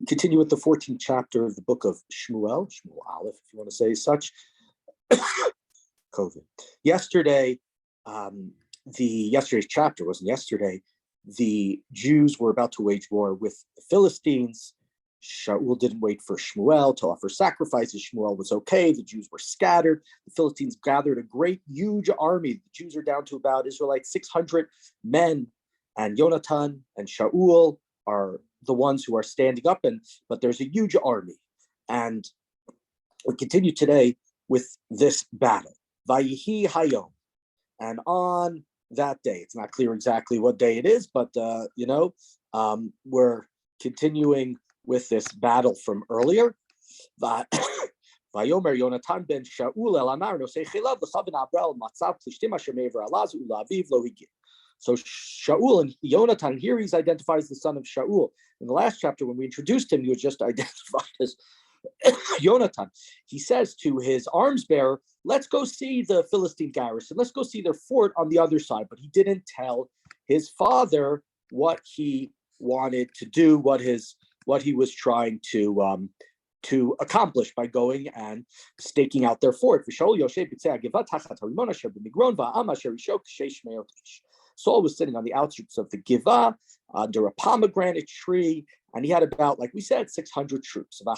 Continue with the 14th chapter of the book of Shmuel Aleph, if you want to say such. COVID. Yesterday's chapter wasn't yesterday. The Jews were about to wage war with the Philistines. Shaul didn't wait for Shmuel to offer sacrifices. Shmuel was okay. The Jews were scattered. The Philistines gathered a great, huge army. The Jews are down to about Israelite 600 men, and Yonatan and Shaul are the ones who are standing up. But there's a huge army, and we continue today with this battle. Vayihi Hayom, and on that day, it's not clear exactly what day it is, but we're continuing with this battle from earlier. Vayomer Yonatan ben Shaul el Anar nosei chilav l'chav v'na'abral matzav plishtim asher me'ever alaz u'la'aviv lo higin. So Shaul and Yonatan, here he's identified as the son of Shaul. In the last chapter, when we introduced him, he was just identified as Yonatan. He says to his arms bearer, let's go see the Philistine garrison. Let's go see their fort on the other side. But he didn't tell his father what he wanted to do, what he was trying to accomplish by going and staking out their fort. Saul was sitting on the outskirts of the Givah under a pomegranate tree, and he had about, like we said, 600 troops. And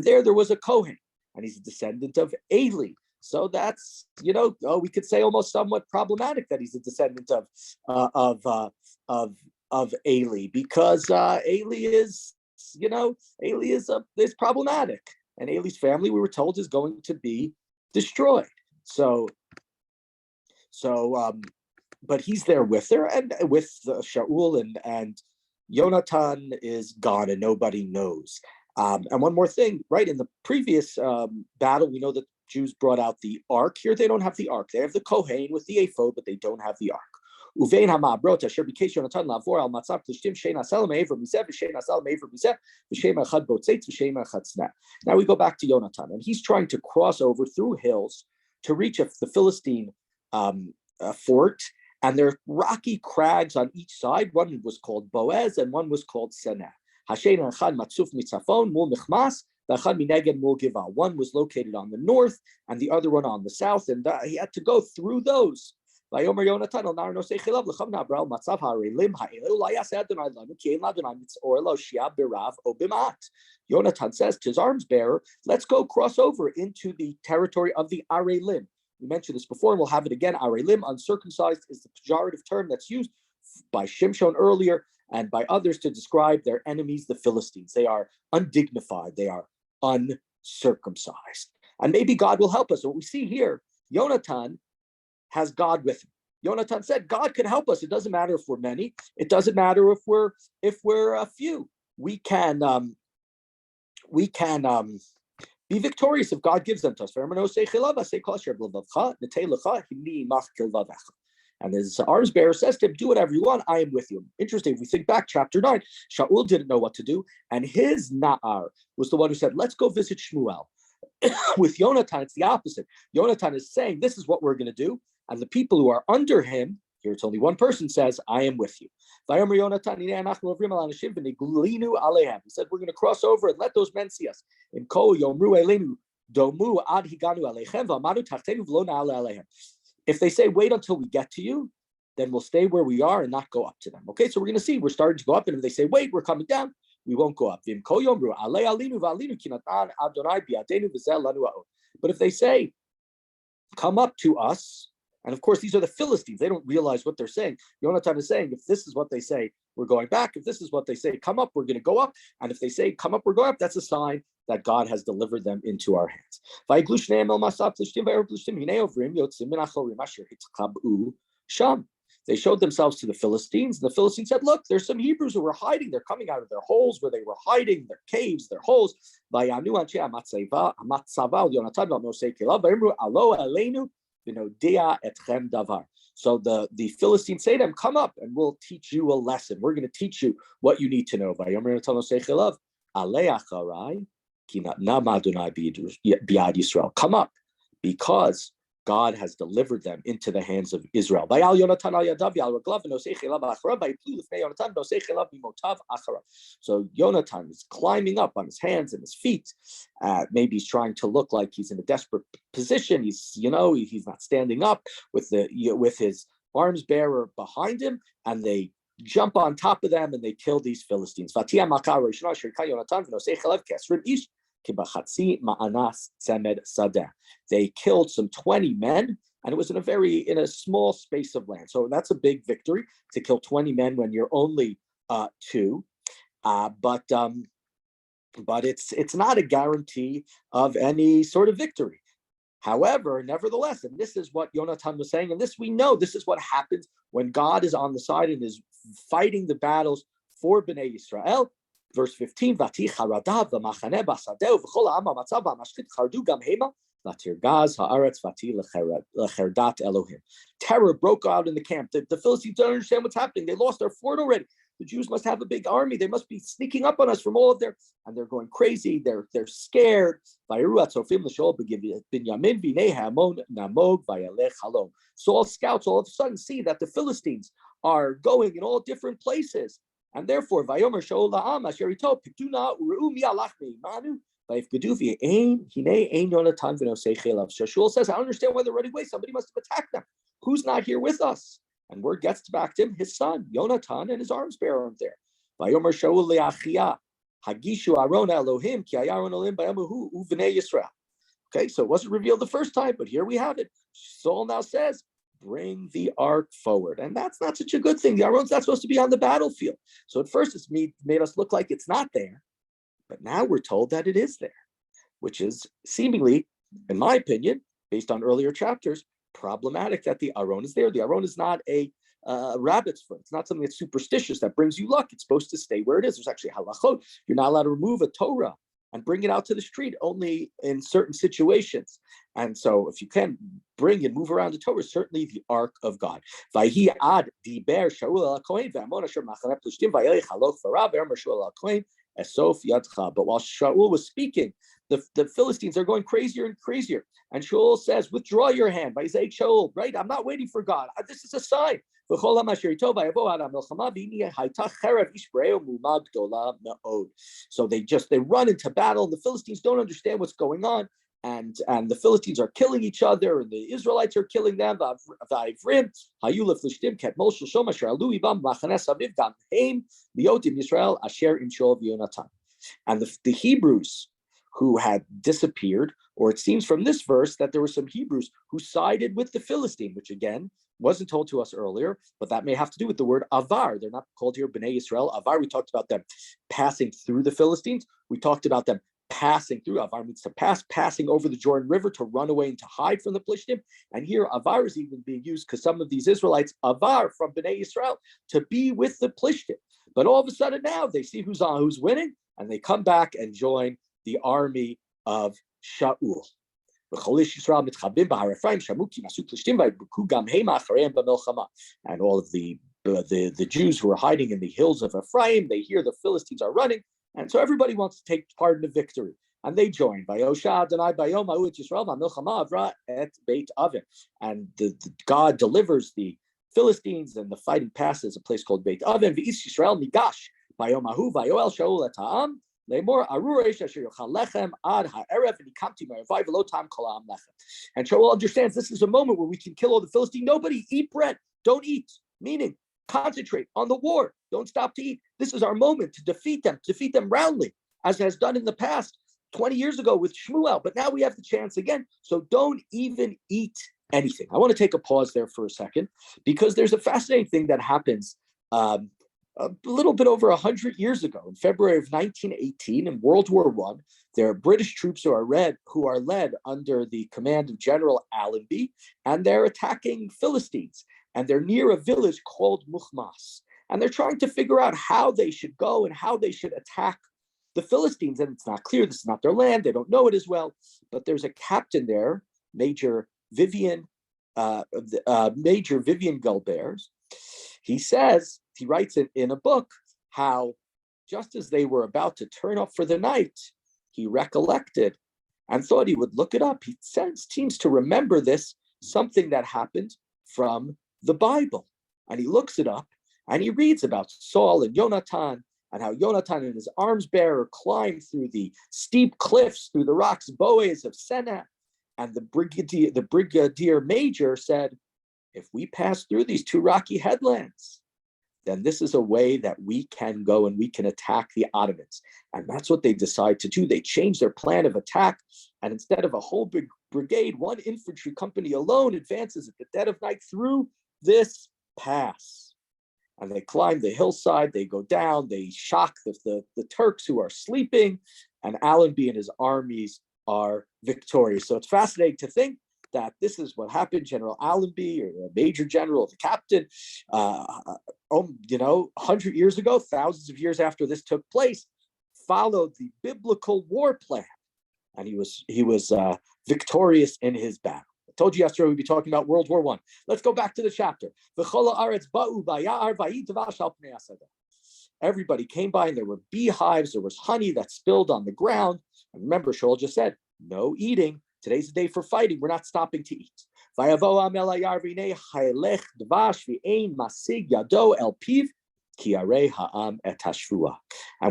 there was a Kohen, and he's a descendant of Eli. So that's, we could say almost somewhat problematic that he's a descendant of Eli, because Eli is problematic. And Eli's family, we were told, is going to be destroyed. But he's there with her, and with Shaul, and Yonatan is gone, and nobody knows. And one more thing, right? In the previous battle, we know that Jews brought out the ark. Here, they don't have the ark. They have the Kohen with the ephod, but they don't have the ark. Uvein ha'ma'abrot asher bikesh Yonatan la'avor al matzav plishtim shein asel me'ever mizeh v'shein asel me'ever mizeh v'shein echad botzeitz v'shein echad sneh. Now we go back to Yonatan, and he's trying to cross over through hills to reach the Philistine fort, and there are rocky crags on each side. One was called Boaz, and one was called Seneh. Hashein echad matzuf mitzafon mul michmas v'echad mineged mul givah. One was located on the north, and the other one on the south, and he had to go through those. Vayomer Yonatan el nar nosei chilav l'chav na'abral matzav ha'arelim ha'elu la yaseh Adonai lanu ki ein l'Adonai mitzor lo shia b'rav o b'mat. Yonatan says to his arms bearer, let's go cross over into the territory of the Arelim. We mentioned this before, and we'll have it again. Arelim, uncircumcised, is the pejorative term that's used by Shimshon earlier and by others to describe their enemies, the Philistines. They are undignified. They are uncircumcised. And maybe God will help us. What we see here, Yonatan has God with him. Yonatan said, God can help us. It doesn't matter if we're many. It doesn't matter if we're a few. We can be victorious if God gives them to us. And his arms bearer says to him, do whatever you want, I am with you. Interesting, if we think back, chapter 9, Shaul didn't know what to do, and his Na'ar was the one who said, let's go visit Shmuel. With Yonatan, it's the opposite. Yonatan is saying, this is what we're going to do, and the people who are under him, here it's only one person, says, I am with you. He said, we're going to cross over and let those men see us. If they say, wait until we get to you, then we'll stay where we are and not go up to them. Okay, so we're going to see. We're starting to go up, and if they say, wait, we're coming down, we won't go up. But if they say, come up to us, and of course, these are the Philistines. They don't realize what they're saying. Yonatan is saying, if this is what they say, we're going back. If this is what they say, come up, we're going to go up. And if they say, come up, we're going up, that's a sign that God has delivered them into our hands. They showed themselves to the Philistines. The Philistines said, look, there's some Hebrews who were hiding. They're coming out of their holes where they were hiding, their caves, their holes. So the Philistines say to him, come up and we'll teach you a lesson. We're going to teach you what you need to know. Come up, because God has delivered them into the hands of Israel. So Yonatan is climbing up on his hands and his feet. Maybe he's trying to look like he's in a desperate position. He's not standing up with his arms bearer behind him, and they jump on top of them and they kill these Philistines. They killed some 20 men, and it was in a small space of land. So that's a big victory to kill 20 men when you're only two. But it's not a guarantee of any sort of victory. However, nevertheless, and this is what Yonatan was saying, and this we know, this is what happens when God is on the side and is fighting the battles for Bnei Yisrael. Verse 15, terror broke out in the camp. The Philistines don't understand what's happening. They lost their fort already. The Jews must have a big army. They must be sneaking up on us from all of their, and they're going crazy. They're scared. Saul scouts all of a sudden see that the Philistines are going in all different places. And therefore, Shaul says, I understand why they're running away. Somebody must have attacked them. Who's not here with us? And word gets back to him, his son, Yonatan, and his arms bearer aren't there. Okay, so it wasn't revealed the first time, but here we have it. Saul now says, bring the ark forward. And that's not such a good thing. The Aron's not supposed to be on the battlefield. So at first it's made us look like it's not there, but now we're told that it is there, which is seemingly, in my opinion, based on earlier chapters, problematic that the Aron is there. The Aron is not a rabbit's foot. It's not something that's superstitious that brings you luck. It's supposed to stay where it is. There's actually halachot. You're not allowed to remove a Torah and bring it out to the street only in certain situations. And so if you can bring and move around the Torah, certainly the ark of God. But while Shaul was speaking, the Philistines are going crazier and crazier. And Shaul says, withdraw your hand. By Isaac Shaul, right? I'm not waiting for God. This is a sign. So they run into battle. The Philistines don't understand what's going on. And the Philistines are killing each other, and the Israelites are killing them. And the Hebrews who had disappeared, or it seems from this verse that there were some Hebrews who sided with the Philistine, which again wasn't told to us earlier, but that may have to do with the word avar. They're not called here Bnei Yisrael. Avar, we talked about them passing through the Philistines. We talked about them passing through. Avar means to pass, passing over the Jordan River to run away and to hide from the Plishtim. And here avar is even being used because some of these Israelites avar from Bnei Yisrael to be with the Plishtim. But all of a sudden now they see who's winning, and they come back and join the army of Shaul. And all of the Jews who are hiding in the hills of Ephraim, they hear the Philistines are running, and so everybody wants to take part in the victory, and they join. And God delivers the Philistines, and the fighting passes a place called Beit Aven. And Shaul understands this is a moment where we can kill all the Philistines. Nobody eat bread. Don't eat. Meaning, concentrate on the war. Don't stop to eat. This is our moment to defeat them roundly, as has done in the past 20 years ago with Shmuel. But now we have the chance again. So don't even eat anything. I want to take a pause there for a second, because there's a fascinating thing that happens a little bit over 100 years ago, in February of 1918, in World War I. There are British troops who are led under the command of General Allenby, and they're attacking Philistines. And they're near a village called Mukhmas. And they're trying to figure out how they should go and how they should attack the Philistines. And it's not clear. This is not their land. They don't know it as well. But there's a captain there, Major Vivian Gulbers. He writes it in a book how just as they were about to turn up for the night, he recollected and thought he would look it up. He seems to remember this, something that happened from the Bible. And he looks it up and he reads about Saul and Yonatan and how Yonatan and his arms bearer climbed through the steep cliffs, through the rocks, Boaz of Seneh. And the brigadier major said, if we pass through these two rocky headlands, then this is a way that we can go and we can attack the Ottomans. And that's what they decide to do. They change their plan of attack. And instead of a whole big brigade, one infantry company alone advances at the dead of night through this pass. And they climb the hillside, they go down, they shock the Turks who are sleeping, and Allenby and his armies are victorious. So it's fascinating to think that this is what happened. General Allenby, or the major general, the captain, 100 years ago, thousands of years after this took place, followed the biblical war plan, and he was victorious in his battle. I told you yesterday we'd be talking about World War I. Let's go back to the chapter. Everybody came by, and there were beehives. There was honey that spilled on the ground. And remember, Shaul just said, no eating. Today's the day for fighting. We're not stopping to eat. And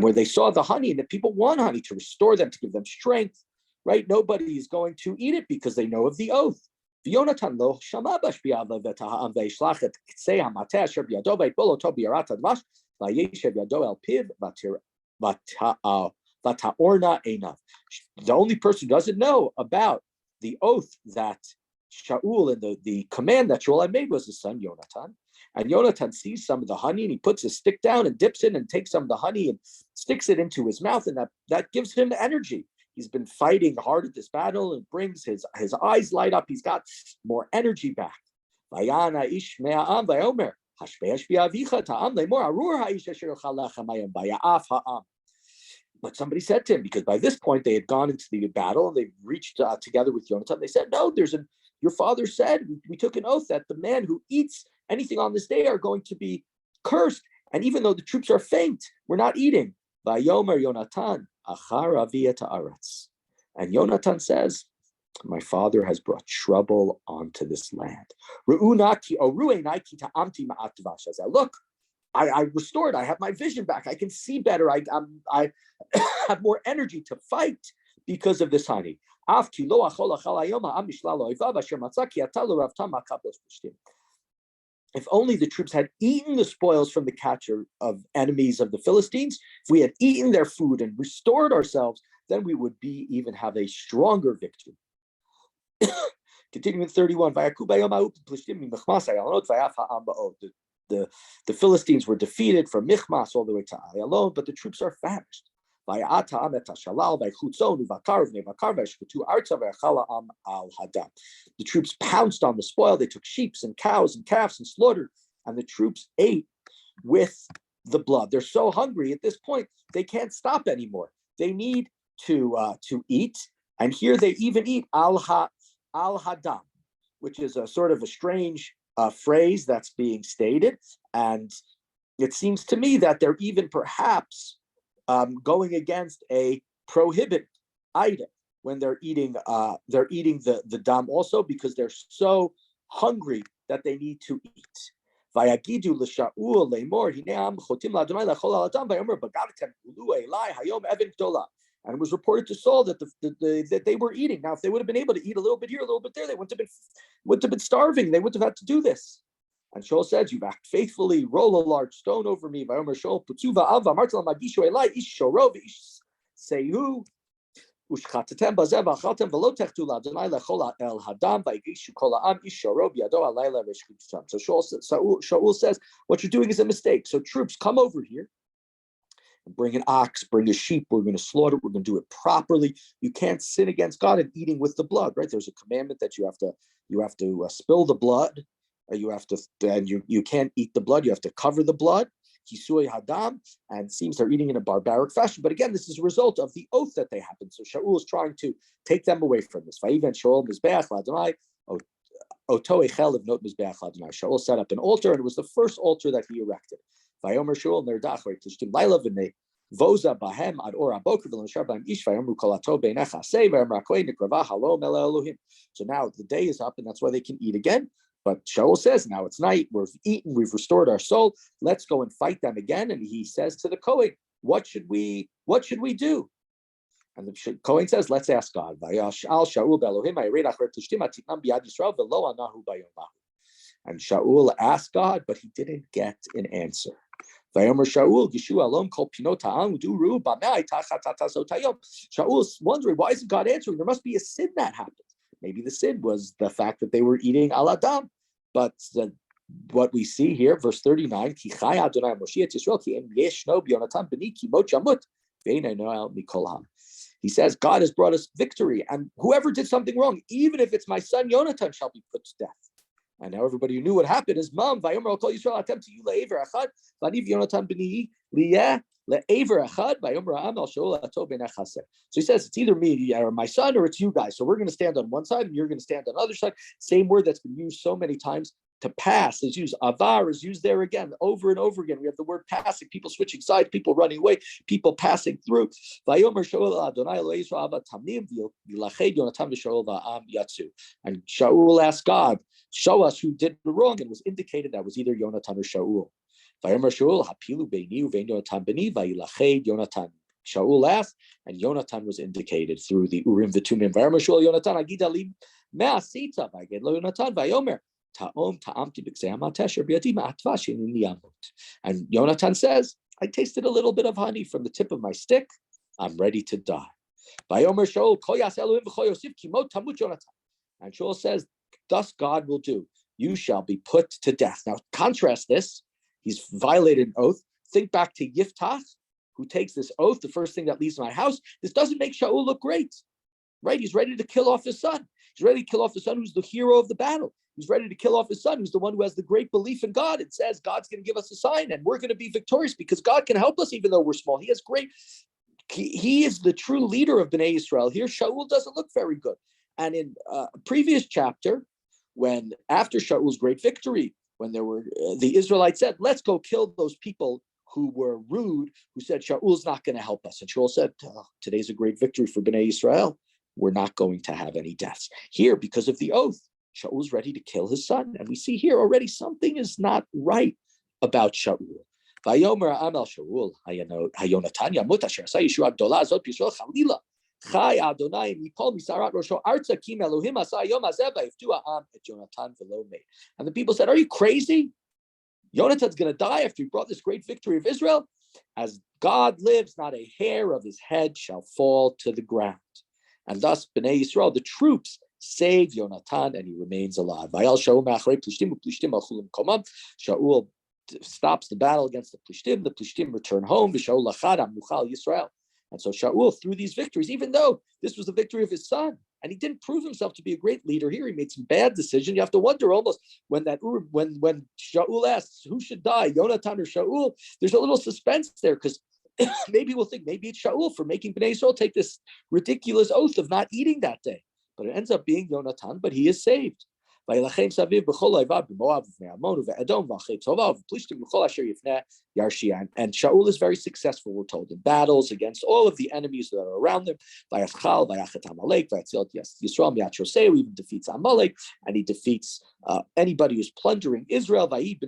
where they saw the honey, and the people want honey to restore them, to give them strength, right? Nobody is going to eat it because they know of the oath. The only person who doesn't know about the oath that Shaul and the command that Shaul had made was his son Yonatan. And Yonatan sees some of the honey, and he puts his stick down and dips in and takes some of the honey and sticks it into his mouth, and that gives him energy. He's been fighting hard at this battle, and brings his eyes light up. He's got more energy back. But somebody said to him, because by this point they had gone into the battle and they reached together with Yonatan. They said, no, your father said, we took an oath that the man who eats anything on this day are going to be cursed. And even though the troops are faint, we're not eating. Vayomer Yonatan, achar aviyah ta'aretz. And Yonatan says, my father has brought trouble onto this land. Look, I restored. I have my vision back. I can see better. I have more energy to fight because of this honey. If only the troops had eaten the spoils from the catcher of enemies of the Philistines, if we had eaten their food and restored ourselves, then we would even have a stronger victory. Continuing 31, the Philistines were defeated from Michmas all the way to Ayalon, but the troops are famished. The troops pounced on the spoil. They took sheep and cows and calves and slaughtered, and the troops ate with the blood. They're so hungry at this point, they can't stop anymore. They need to eat, and here they even eat al-hadam, which is a sort of a strange phrase that's being stated, and it seems to me that they're even perhaps going against a prohibited item when they're eating the dam also, because they're so hungry that they need to eat. Vayagidu l'Shaul leimor hineam chotim la'Adonai la'chol al-adam vayomer bagadtem ulu elai hayom even gdola. And it was reported to Saul that that they were eating. Now, if they would have been able to eat a little bit here, a little bit there, they wouldn't have been starving. They wouldn't have had to do this. And Shaul says, "You've acted faithfully. Roll a large stone over me." Vayomer Shaul putzuva alva martel magisho elai ish shoro v'ish sehu ushchatetem bazev v'achaltem v'lo techtu la'Adonai lechol el hadam v'yigishu kol ha'am ish shoro b'yado alayla v'shchutam. So Shaul says, "What you're doing is a mistake. So troops, come over here. Bring an ox, bring a sheep, we're going to slaughter, we're going to do it properly. You can't sin against God in eating with the blood, right? There's a commandment that you have to spill the blood, and you can't eat the blood, you have to cover the blood, kisui hadam, and seems they're eating in a barbaric fashion. But again, this is a result of the oath that they happened. So Shaul is trying to take them away from this. Shaul set up an altar, and it was the first altar that he erected. Vayomer Shaul nerdach v'tishtim laila v'nei Voza bahem ad ora boker v'lo bahem ish vayomru kolato beinecha say vayomru hakohen nikrava halom el Elohim. So now the day is up, and that's why they can eat again. But Shaul says, now it's night, we've eaten, we've restored our soul, let's go and fight them again. And he says to the Kohen, what should we do? And the Kohen says, let's ask God. And Shaul asked God, but he didn't get an answer. Shaul's wondering, why isn't God answering? There must be a sin that happened. Maybe the sin was the fact that they were eating al adam. But what we see here, verse 39, he says, God has brought us victory, and whoever did something wrong, even if it's my son Yonatan, shall be put to death. And now everybody who knew what happened is Mom, so he says, it's either me or my son, or it's you guys. So we're going to stand on one side and you're going to stand on the other side. Same word that's been used so many times. To pass is used. Avar is used there again, over and over again. We have the word passing, people switching sides, people running away, people passing through. And Shaul asked God, show us who did the wrong, and was indicated that was either Yonatan or Shaul. Shaul asked, and Yonatan was indicated through the Urim V'Tumim. And Yonatan says, I tasted a little bit of honey from the tip of my stick. I'm ready to die. And Shaul says, thus God will do. You shall be put to death. Now, contrast this. He's violated an oath. Think back to Yiftach, who takes this oath, the first thing that leaves my house. This doesn't make Shaul look great, right? He's ready to kill off his son. He's ready to kill off his son who's the hero of the battle. He's ready to kill off his son who's the one who has the great belief in God and says God's going to give us a sign and we're going to be victorious because God can help us even though we're small. He is the true leader of Bnei Yisrael. Here, Shaul doesn't look very good. And in a previous chapter, when after Shaul's great victory, when there were the Israelites said, let's go kill those people who were rude, who said Shaul's not going to help us. And Shaul said, today's a great victory for Bnei Yisrael. We're not going to have any deaths. Here, because of the oath, Shaul's ready to kill his son. And we see here already something is not right about Shaul. Vayomer Amel Shaul, Hayonatan Yamut Asher Asa Yeshua Gdola Zot Yisrael Chalila. Chai Adonai Mipol Misarat Rosho Arza Kim Elohim Asa Yom Hazeh Vayiftu Ha'am Et Yonatan V'lo Mei. And the people said, are you crazy? Yonatan's going to die after he brought this great victory of Israel. As God lives, not a hair of his head shall fall to the ground. And thus, Bnei Yisrael, the troops, save Yonatan, and he remains alive. Shaul stops the battle against the Plishtim. The Plishtim return home. And so Shaul, through these victories, even though this was the victory of his son, and he didn't prove himself to be a great leader here, he made some bad decisions. You have to wonder almost when Shaul asks who should die, Yonatan or Shaul, there's a little suspense there because maybe we'll think maybe it's Shaul for making Bnei Yisrael take this ridiculous oath of not eating that day. But it ends up being Yonatan, but he is saved. And Shaul is very successful, we're told, in battles against all of the enemies that are around him. He even defeats Amalek, and he defeats anybody who's plundering Israel. He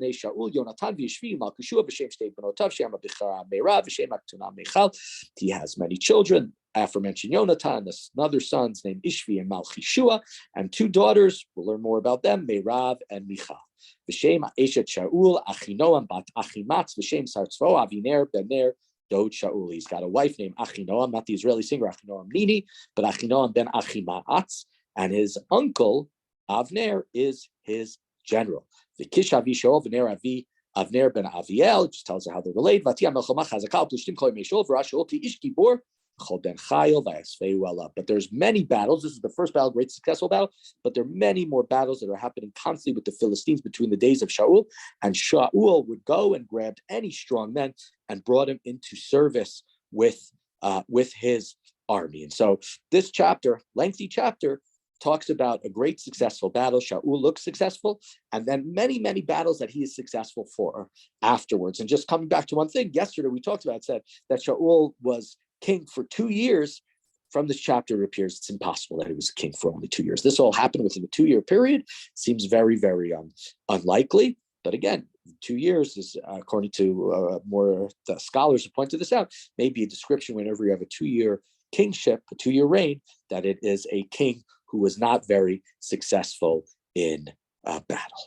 has many children. Aforementioned Yonatan, another sons named Ishvi and Malchishua, and two daughters. We'll learn more about them, Meirav and Michal. V'shem Eshet Shaul, Achinoam bat Achimatz, v'shem Sartzvo, Aviner ben-Ner, Dod Shaul. He's got a wife named Achinoam, not the Israeli singer Achinoam Nini, but Achinoam ben Achimaatz, and his uncle Avner is his general. V'kish Avi Shaul v'Ner Avi Avner ben Aviel, just tells us how they're related. V'tiyam Melchama Chazakal Plishtim Kol Meshol v'Rashaul ki Ish Gibor. But there's many battles. This is the first battle, great successful battle, but there are many more battles that are happening constantly with the Philistines between the days of Shaul. And Shaul would go and grab any strong men and brought him into service with his army. And so this chapter, lengthy chapter, talks about a great successful battle. Shaul looks successful, and then many, many battles that he is successful for afterwards. And just coming back to one thing, yesterday we talked about, said that Shaul was king for 2 years. From this chapter, it appears it's impossible that he was king for only 2 years. This all happened within a 2-year period. Seems very, very unlikely. But again, 2 years is, according to more the scholars have pointed this out, maybe a description whenever you have a 2-year kingship, a 2-year reign, that it is a king who was not very successful in battle.